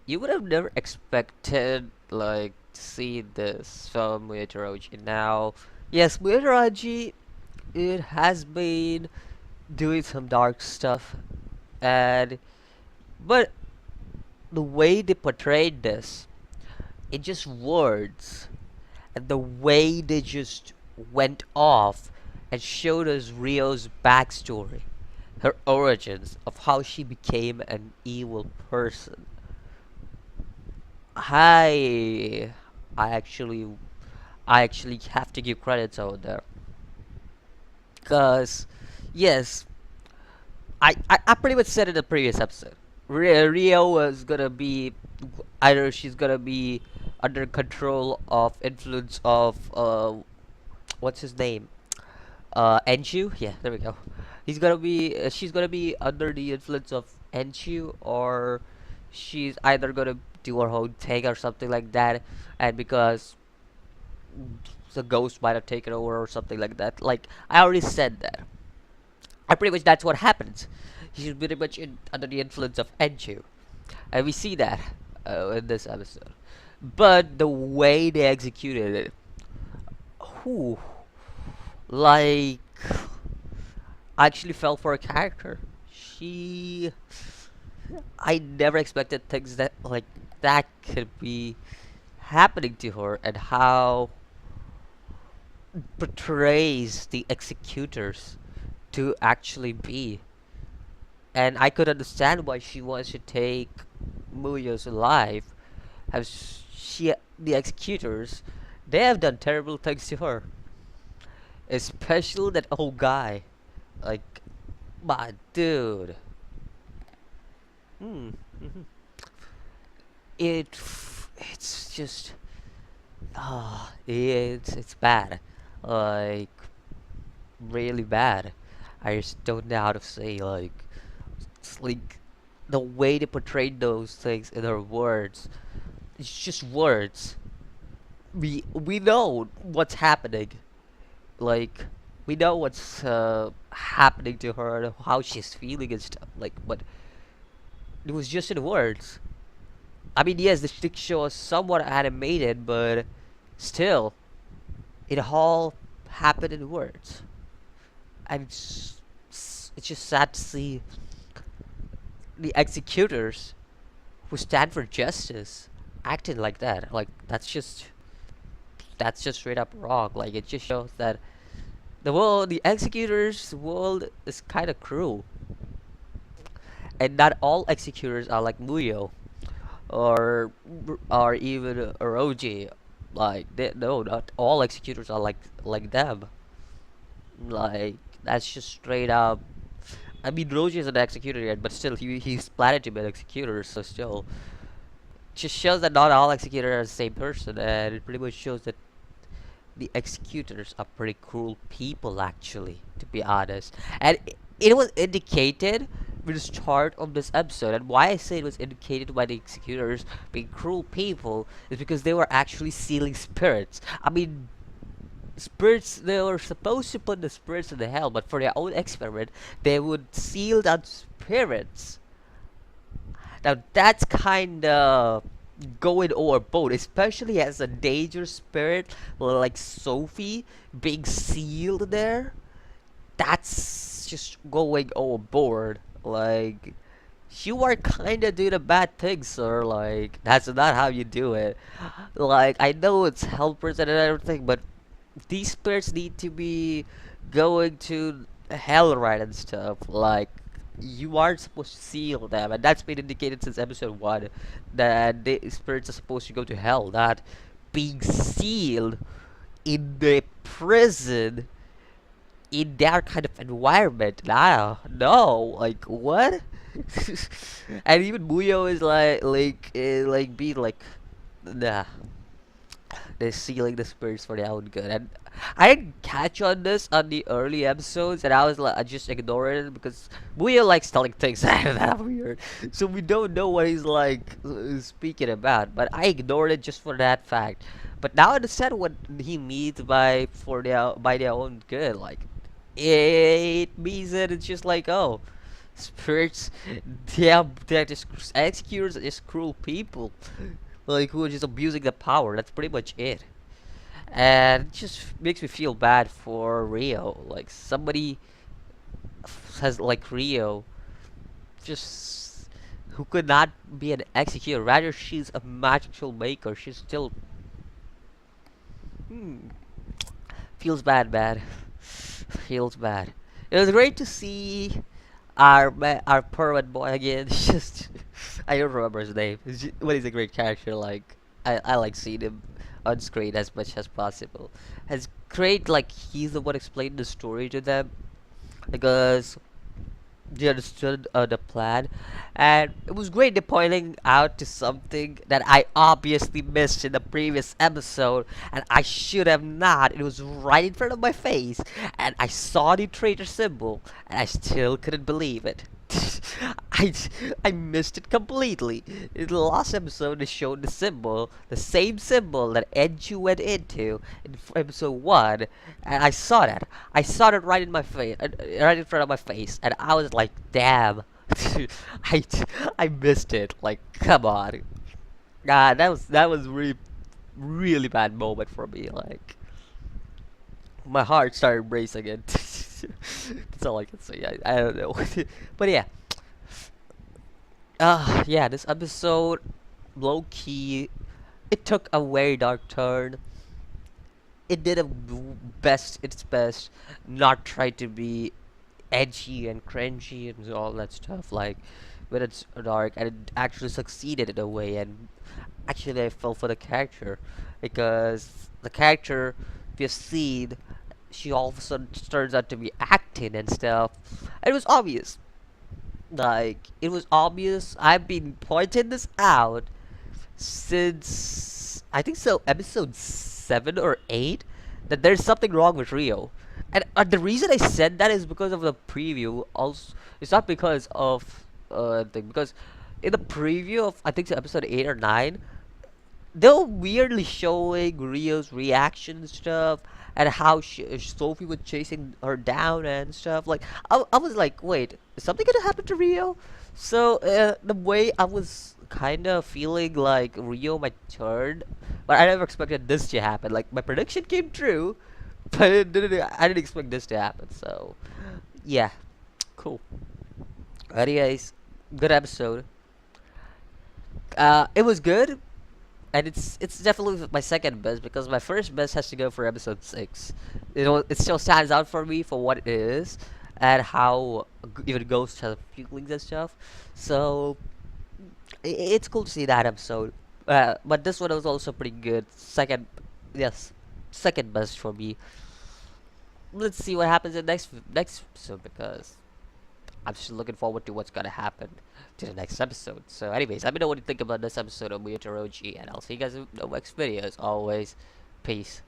you would have never expected like to see this from Rouji. Now, yes, Rouji, it has been doing some dark stuff, and but the way they portrayed this, in just words, and the way they just went off and showed us Rio's backstory, her origins of how she became an evil person. I I actually I actually have to give credits over there, cause yes, I pretty much said in the previous episode, Rio was gonna be either she's gonna be under control of influence of what's his name, Enshu. Yeah, there we go. She's gonna be under the influence of Enshu, or she's either gonna do her own thing or something like that, and because the ghost might have taken over or something like that. Like I already said that. I pretty much that's what happens. She's pretty much under the influence of Enshu, and we see that in this episode. But the way they executed it, whew, like I actually fell for a character. She, I never expected things that like that could be happening to her, and how portrays the executors to actually be. And I could understand why she wants to take Muyo's life. Has she, the executors, they have done terrible things to her, especially that old guy. Like, my dude. Hmm. hmm It, it's just, it's bad. Like, really bad. I just don't know how to say, like, it's like the way they portrayed those things in her words. It's just words. We know what's happening. Like we know what's happening to her and how she's feeling and stuff. Like, but it was just in words. I mean, yes, the stick show is somewhat animated, but still, it all happened in words. And it's just sad to see the executors who stand for justice acting like that. Like that's just straight up wrong. Like it just shows that the executors world is kind of cruel, and not all executors are like Muyo or even Rouji. Like no, not all executors are like them. Like that's just straight up. I mean, Roji is an executor yet, but still, he's planning to be an executor, so still, just shows that not all executors are the same person, and it pretty much shows that the executors are pretty cruel people, actually, to be honest. And it was indicated with the start of this episode, and why I say it was indicated by the executors being cruel people is because they were actually sealing spirits. I mean, spirits, they were supposed to put the spirits in the hell, but for their own experiment they would seal down spirits. Now that's kind of going overboard, especially as a danger spirit like Sophie being sealed there. That's just going overboard. Like, you are kind of doing a bad thing, sir. Like, that's not how you do it. Like, I know it's helpers and everything, but these spirits need to be going to hell, right, and stuff. Like, you aren't supposed to seal them, and that's been indicated since episode 1, that the spirits are supposed to go to hell, not being sealed in the prison in that kind of environment. Nah, no, like what? And even Muyo is like being like, nah, they're sealing the spirits for their own good. And I didn't catch on this on the early episodes, and I was like, I just ignored it because Muyo likes telling things that weird. So we don't know what he's like speaking about. But I ignored it just for that fact. But now I understand what he means by their own good. Like it means that it's just like, oh, spirits. They're just executors, are just cruel people, like who are just abusing the power. That's pretty much it. And it just makes me feel bad for Rio. Like somebody has like Rio, just who could not be an executor. Rather, she's a magical maker. She's still hmm, feels bad, bad. Feels bad. It was great to see our permanent boy again. Just I don't remember his name. But he's a great character. Like I like seeing him on screen as much as possible. It's great. Like he's the one explaining the story to them because they understood the plan, and it was great they pointing out to something that I obviously missed in the previous episode, and I should have not. It was right in front of my face, and I saw the traitor symbol, and I still couldn't believe it. I, I missed it completely. In the last episode, they showed the symbol, the same symbol that Edju went into in episode 1, and I saw that. I saw it right in my face, right in front of my face, and I was like, damn. I, I missed it. Like, come on. That was really bad moment for me. Like, my heart started racing again. That's all I can say. I don't know. But yeah. Yeah, this episode, low key, it took a very dark turn. It did its best, not try to be edgy and cringy and all that stuff. Like, when it's dark, and it actually succeeded in a way. And actually, I fell for the character because the character we've seen, she all of a sudden turns out to be acting and stuff. And it was obvious. Like, it was obvious. I've been pointing this out since I think so episode 7 or 8 that there's something wrong with Rio. And the reason I said that is because of the preview. Also, it's not because of thing, because in the preview of I think so episode 8 or 9, they were weirdly showing Rio's reaction and stuff, and how Sophie was chasing her down and stuff. Like, I was like, wait, is something gonna happen to Rio? So the way I was kind of feeling like Rio might turn, but I never expected this to happen. Like, my prediction came true, but I didn't expect this to happen. So yeah, cool. Anyways, good episode. It was good, and it's definitely my second best because my first best has to go for episode 6. It still stands out for me for what it is and how even Ghost has feelings and stuff. So it's cool to see that episode. But this one was also pretty good. Yes, second best for me. Let's see what happens in next episode because I'm just looking forward to what's gonna happen to the next episode. So, anyways, let me know what you think about this episode of Muhyo Rouji, and I'll see you guys in the next video. As always, peace.